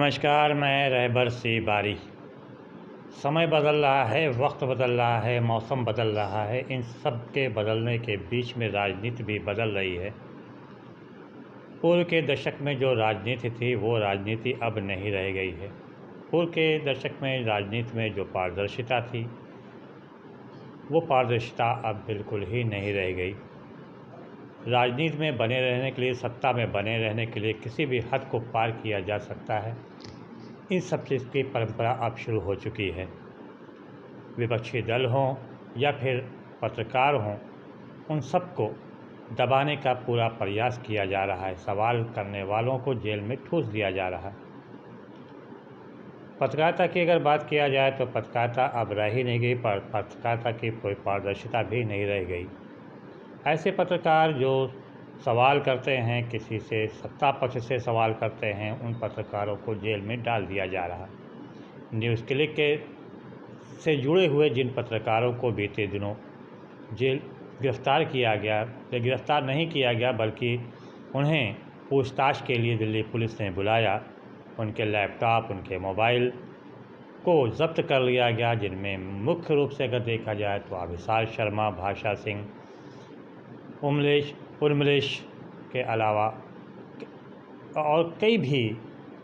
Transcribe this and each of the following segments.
नमस्कार, मैं रहबर सी बारी। समय बदल रहा है, वक्त बदल रहा है, मौसम बदल रहा है। इन सब के बदलने के बीच में राजनीति भी बदल रही है। पूर्व के दशक में जो राजनीति थी वो राजनीति अब नहीं रह गई है। पूर्व के दशक में राजनीति में जो पारदर्शिता थी वो पारदर्शिता अब बिल्कुल ही नहीं रह गई। राजनीति में बने रहने के लिए, सत्ता में बने रहने के लिए किसी भी हद को पार किया जा सकता है। इन सब चीज़ की परंपरा अब शुरू हो चुकी है। विपक्षी दल हों या फिर पत्रकार हों, उन सबको दबाने का पूरा प्रयास किया जा रहा है। सवाल करने वालों को जेल में ठूस दिया जा रहा है। पत्रकारिता की अगर बात किया जाए तो पत्रकारिता अब रह ही नहीं गई। पत्रकारिता की कोई पारदर्शिता भी नहीं रह गई। ऐसे पत्रकार जो सवाल करते हैं, किसी से सत्ता पक्ष से सवाल करते हैं, उन पत्रकारों को जेल में डाल दिया जा रहा है। न्यूज़ क्लिक के से जुड़े हुए जिन पत्रकारों को बीते दिनों गिरफ्तार किया गया, गिरफ्तार नहीं किया गया बल्कि उन्हें पूछताछ के लिए दिल्ली पुलिस ने बुलाया। उनके लैपटॉप, उनके मोबाइल को जब्त कर लिया गया, जिनमें मुख्य रूप से अगर देखा जाए तो अभिसार शर्मा, भाषा सिंह, उर्मिलेश के अलावा और कई भी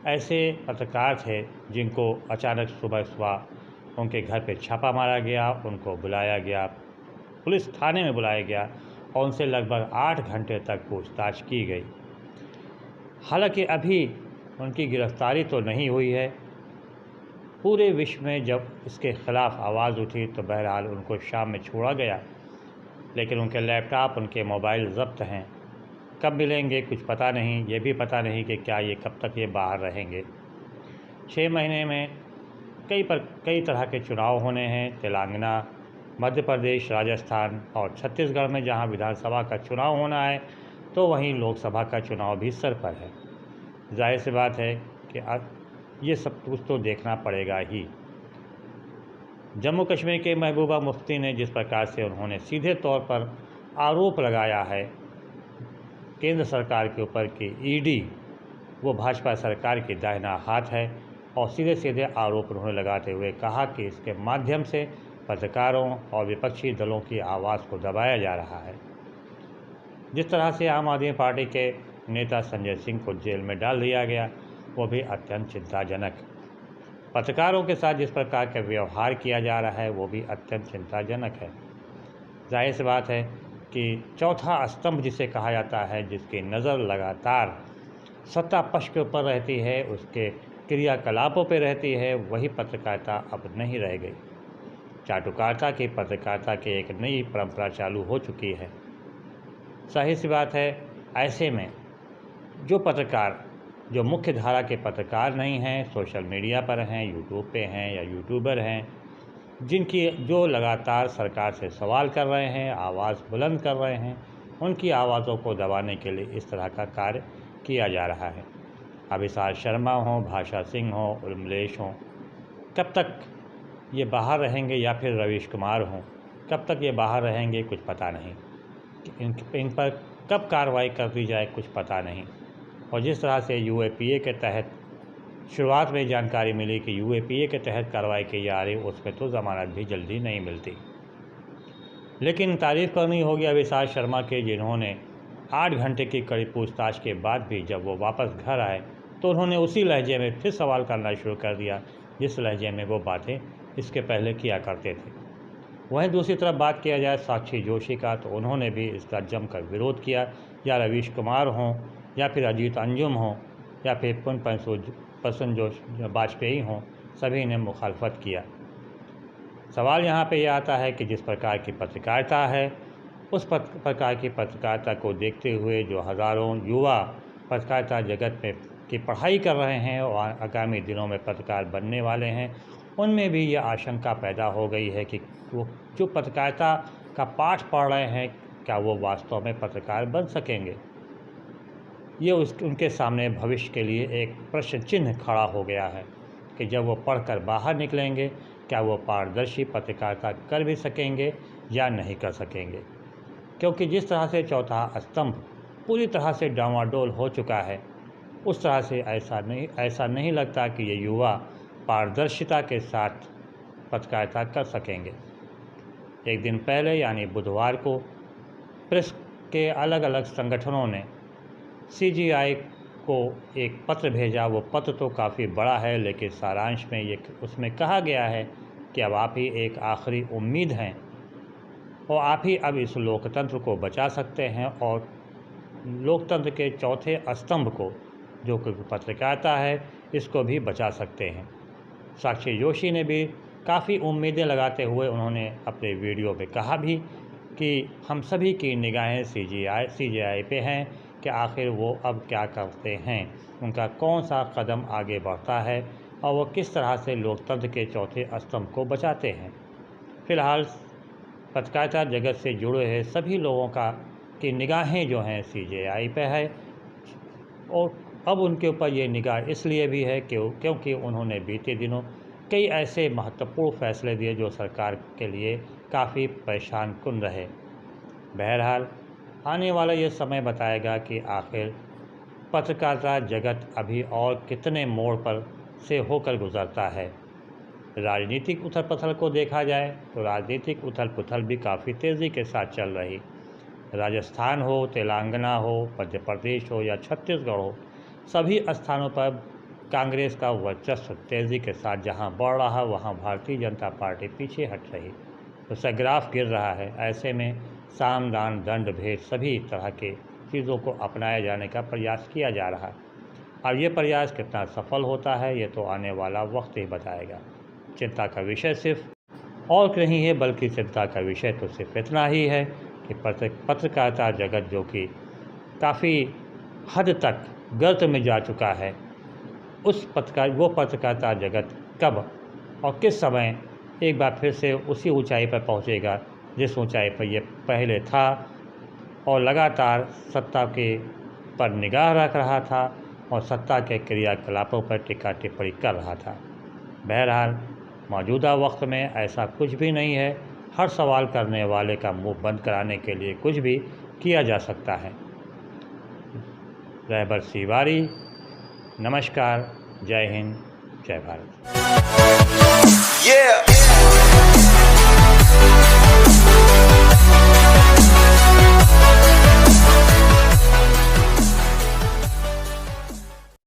ऐसे पत्रकार थे जिनको अचानक सुबह सुबह उनके घर पे छापा मारा गया, उनको बुलाया गया, पुलिस थाने में बुलाया गया और उनसे लगभग 8 घंटे तक पूछताछ की गई। हालांकि अभी उनकी गिरफ्तारी तो नहीं हुई है। पूरे विश्व में जब इसके ख़िलाफ़ आवाज़ उठी तो बहरहाल उनको शाम में छोड़ा गया, लेकिन उनके लैपटॉप, उनके मोबाइल ज़ब्त हैं। कब मिलेंगे कुछ पता नहीं। ये भी पता नहीं कि क्या ये कब तक ये बाहर रहेंगे। 6 महीने में कई तरह के चुनाव होने हैं। तेलंगाना, मध्य प्रदेश, राजस्थान और छत्तीसगढ़ में जहां विधानसभा का चुनाव होना है तो वहीं लोकसभा का चुनाव भी सर पर है। जाहिर सी बात है कि ये सब कुछ तो देखना पड़ेगा ही। जम्मू कश्मीर के महबूबा मुफ्ती ने जिस प्रकार से उन्होंने सीधे तौर पर आरोप लगाया है केंद्र सरकार के ऊपर कि ईडी वो भाजपा सरकार की दाहिना हाथ है, और सीधे सीधे आरोप उन्होंने लगाते हुए कहा कि इसके माध्यम से पत्रकारों और विपक्षी दलों की आवाज़ को दबाया जा रहा है। जिस तरह से आम आदमी पार्टी के नेता संजय सिंह को जेल में डाल दिया गया वो भी अत्यंत चिंताजनक। पत्रकारों के साथ जिस प्रकार का व्यवहार किया जा रहा है वो भी अत्यंत चिंताजनक है। जाहिर सी बात है कि चौथा स्तंभ जिसे कहा जाता है, जिसकी नज़र लगातार सत्ता पक्ष के ऊपर रहती है, उसके क्रियाकलापों पर रहती है, वही पत्रकारिता अब नहीं रह गई। चाटुकारिता की पत्रकारिता की एक नई परंपरा चालू हो चुकी है। जाहिर सी बात है, ऐसे में जो पत्रकार जो मुख्य धारा के पत्रकार नहीं हैं, सोशल मीडिया पर हैं, यूट्यूब पे हैं या यूट्यूबर हैं, जिनकी जो लगातार सरकार से सवाल कर रहे हैं, आवाज़ बुलंद कर रहे हैं, उनकी आवाज़ों को दबाने के लिए इस तरह का कार्य किया जा रहा है। अभिसार शर्मा हों, भाषा सिंह हों, उर्मिलेश हों, कब तक ये बाहर रहेंगे, या फिर रवीश कुमार हों, कब तक ये बाहर रहेंगे कुछ पता नहीं। इन पर कब कार्रवाई कर दी जाए कुछ पता नहीं। और जिस तरह से यूएपीए के तहत शुरुआत में जानकारी मिली कि यूएपीए के तहत कार्रवाई की जा रही, उसमें तो ज़मानत भी जल्दी नहीं मिलती। लेकिन तारीफ़ करनी होगी अभिसार शर्मा के, जिन्होंने 8 घंटे की कड़ी पूछताछ के बाद भी जब वो वापस घर आए तो उन्होंने उसी लहजे में फिर सवाल करना शुरू कर दिया जिस लहजे में वो बातें इसके पहले किया करते थे। वहीं दूसरी तरफ बात किया जाए साक्षी जोशी का, तो उन्होंने भी इसका जमकर विरोध किया। या रवीश कुमार हों, या फिर अजीत अंजुम हों, या फिर प्रसून वाजपेयी हों, सभी ने मुखालफत किया। सवाल यहाँ पे यह आता है कि जिस प्रकार की पत्रकारिता है, उस प्रकार की पत्रकारिता को देखते हुए जो हज़ारों युवा पत्रकारिता जगत में की पढ़ाई कर रहे हैं और आगामी दिनों में पत्रकार बनने वाले हैं, उनमें भी ये आशंका पैदा हो गई है कि वो जो पत्रकारिता का पाठ पढ़ रहे हैं, क्या वो वास्तव में पत्रकार बन सकेंगे। ये उनके सामने भविष्य के लिए एक प्रश्न चिन्ह खड़ा हो गया है कि जब वो पढ़कर बाहर निकलेंगे, क्या वो पारदर्शी पत्रकारिता कर भी सकेंगे या नहीं कर सकेंगे। क्योंकि जिस तरह से चौथा स्तंभ पूरी तरह से डामाडोल हो चुका है, उस तरह से ऐसा नहीं लगता कि ये युवा पारदर्शिता के साथ पत्रकारिता कर सकेंगे। एक दिन पहले यानी बुधवार को प्रेस के अलग अलग संगठनों ने CGI को एक पत्र भेजा। वो पत्र तो काफ़ी बड़ा है, लेकिन सारांश में उसमें कहा गया है कि अब आप ही एक आखिरी उम्मीद हैं और आप ही अब इस लोकतंत्र को बचा सकते हैं और लोकतंत्र के चौथे स्तंभ को, जो कि पत्रकारिता है, इसको भी बचा सकते हैं। साक्षी जोशी ने भी काफ़ी उम्मीदें लगाते हुए उन्होंने अपने वीडियो में कहा भी कि हम सभी की निगाहें CGI पे हैं कि आखिर वो अब क्या करते हैं, उनका कौन सा कदम आगे बढ़ता है और वो किस तरह से लोकतंत्र के चौथे स्तंभ को बचाते हैं। फ़िलहाल पत्रकारिता जगत से जुड़े हैं सभी लोगों की निगाहें जो हैं CGI पे है और अब उनके ऊपर ये निगाह इसलिए भी है क्योंकि उन्होंने बीते दिनों कई ऐसे महत्वपूर्ण फैसले दिए जो सरकार के लिए काफ़ी परेशान कुन रहे। बहरहाल आने वाला ये समय बताएगा कि आखिर पत्रकारिता जगत अभी और कितने मोड़ पर से होकर गुजरता है। राजनीतिक उथल पुथल को देखा जाए तो राजनीतिक उथल पुथल भी काफ़ी तेज़ी के साथ चल रही। राजस्थान हो, तेलंगाना हो, मध्य प्रदेश हो या छत्तीसगढ़ हो, सभी स्थानों पर कांग्रेस का वर्चस्व तेज़ी के साथ जहां बढ़ रहा वहां भारतीय जनता पार्टी पीछे हट रही, उसका ग्राफ गिर रहा है। ऐसे में साम दान दंड भेद सभी तरह के चीज़ों को अपनाया जाने का प्रयास किया जा रहा। अब ये प्रयास कितना सफल होता है ये तो आने वाला वक्त ही बताएगा। चिंता का विषय सिर्फ और नहीं है, बल्कि चिंता का विषय तो सिर्फ इतना ही है कि पत्रकारिता जगत जो कि काफ़ी हद तक गर्त में जा चुका है, वो पत्रकारिता जगत कब और किस समय एक बार फिर से उसी ऊंचाई पर पहुंचेगा जिस ऊंचाई पर ये पहले था और लगातार सत्ता के पर निगाह रख रहा था और सत्ता के क्रियाकलापों पर टीका टिप्पणी कर रहा था। बहरहाल मौजूदा वक्त में ऐसा कुछ भी नहीं है। हर सवाल करने वाले का मुंह बंद कराने के लिए कुछ भी किया जा सकता है। रहबर सिवारी, नमस्कार, जय हिंद, जय भारत।